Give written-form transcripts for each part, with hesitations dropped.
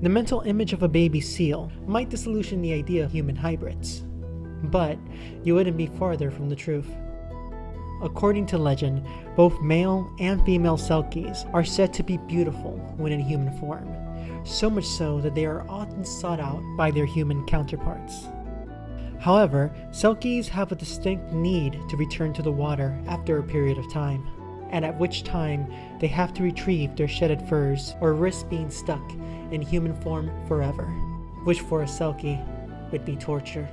The mental image of a baby seal might disillusion the idea of human hybrids, but you wouldn't be farther from the truth. According to legend, both male and female Selkies are said to be beautiful when in human form, so much so that they are often sought out by their human counterparts. However, Selkies have a distinct need to return to the water after a period of time, and at which time they have to retrieve their shedded furs or risk being stuck in human form forever, which for a Selkie would be torture.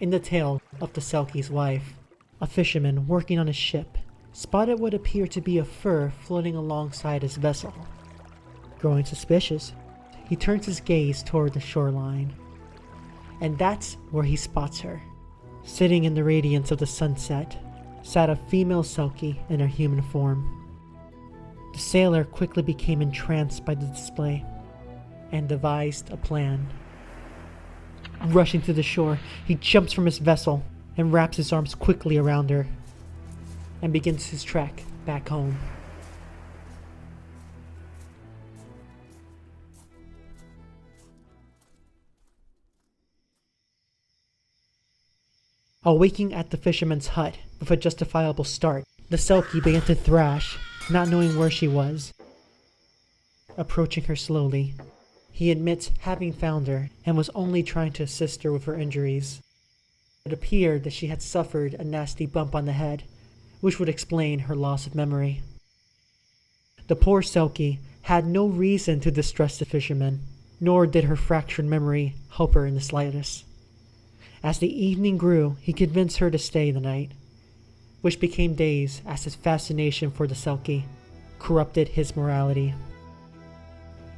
In the tale of the Selkie's wife, a fisherman working on a ship spotted what appeared to be a fur floating alongside his vessel. Growing suspicious, he turns his gaze toward the shoreline, and that's where he spots her. Sitting in the radiance of the sunset sat a female Selkie in her human form. The sailor quickly became entranced by the display and devised a plan. Rushing to the shore, he jumps from his vessel and wraps his arms quickly around her and begins his trek back home. Awaking at the fisherman's hut with a justifiable start, the Selkie began to thrash, not knowing where she was. Approaching her slowly, he admits having found her and was only trying to assist her with her injuries. It appeared that she had suffered a nasty bump on the head, which would explain her loss of memory. The poor Selkie had no reason to distrust the fisherman, nor did her fractured memory help her in the slightest. As the evening grew, he convinced her to stay the night, which became days as his fascination for the Selkie corrupted his morality.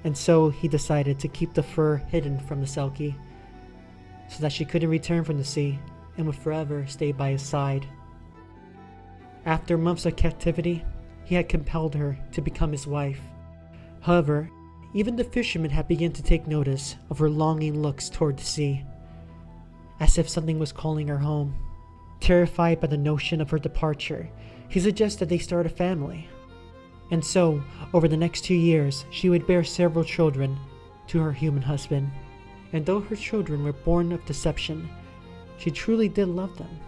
And so he decided to keep the fur hidden from the Selkie, so that she couldn't return from the sea and would forever stay by his side. After months of captivity, he had compelled her to become his wife. However, even the fisherman had begun to take notice of her longing looks toward the sea, as if something was calling her home. Terrified by the notion of her departure, he suggested they start a family. And so, over the next 2 years, she would bear several children to her human husband. And though her children were born of deception, she truly did love them.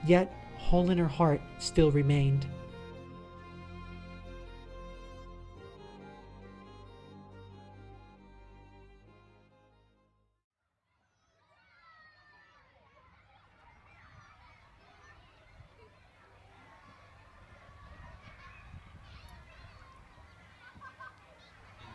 Yet, hole in her heart still remained.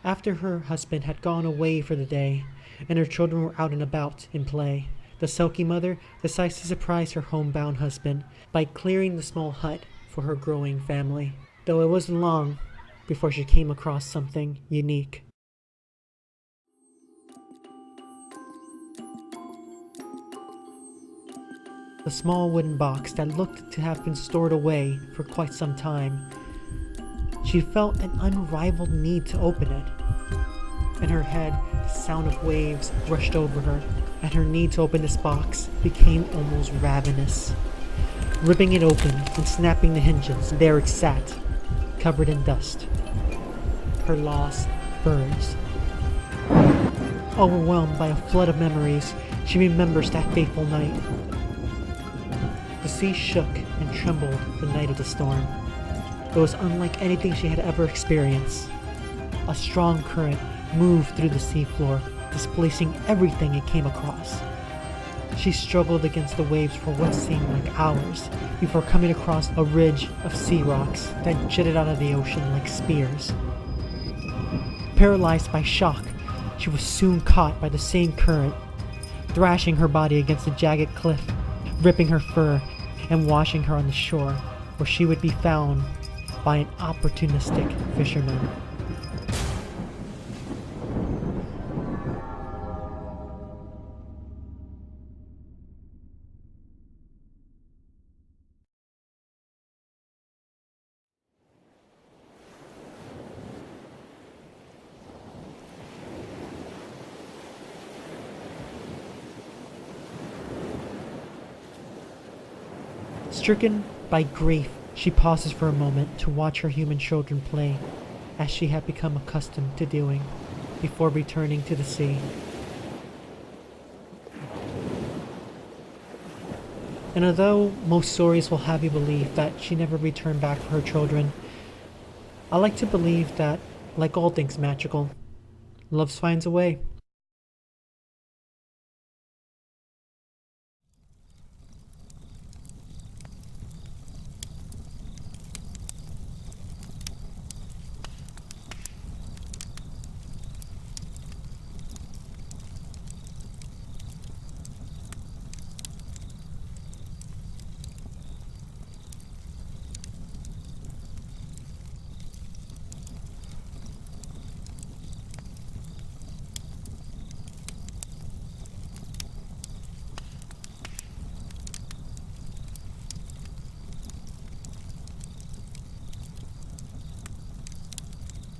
After her husband had gone away for the day, and her children were out and about in play, the Selkie mother decides to surprise her homebound husband by clearing the small hut for her growing family, though it wasn't long before she came across something unique. The small wooden box that looked to have been stored away for quite some time. She felt an unrivaled need to open it. In her head, the sound of waves rushed over her, and her need to open this box became almost ravenous. Ripping it open and snapping the hinges, there it sat, covered in dust. Her lost furs. Overwhelmed by a flood of memories, she remembers that fateful night. The sea shook and trembled the night of the storm. It was unlike anything she had ever experienced. A strong current moved through the seafloor, displacing everything it came across. She struggled against the waves for what seemed like hours before coming across a ridge of sea rocks that jutted out of the ocean like spears. Paralyzed by shock, she was soon caught by the same current, thrashing her body against the jagged cliff, ripping her fur, and washing her on the shore, where she would be found by an opportunistic fisherman. Stricken by grief, she pauses for a moment to watch her human children play, as she had become accustomed to doing, before returning to the sea. And although most stories will have you believe that she never returned back for her children, I like to believe that, like all things magical, love finds a way.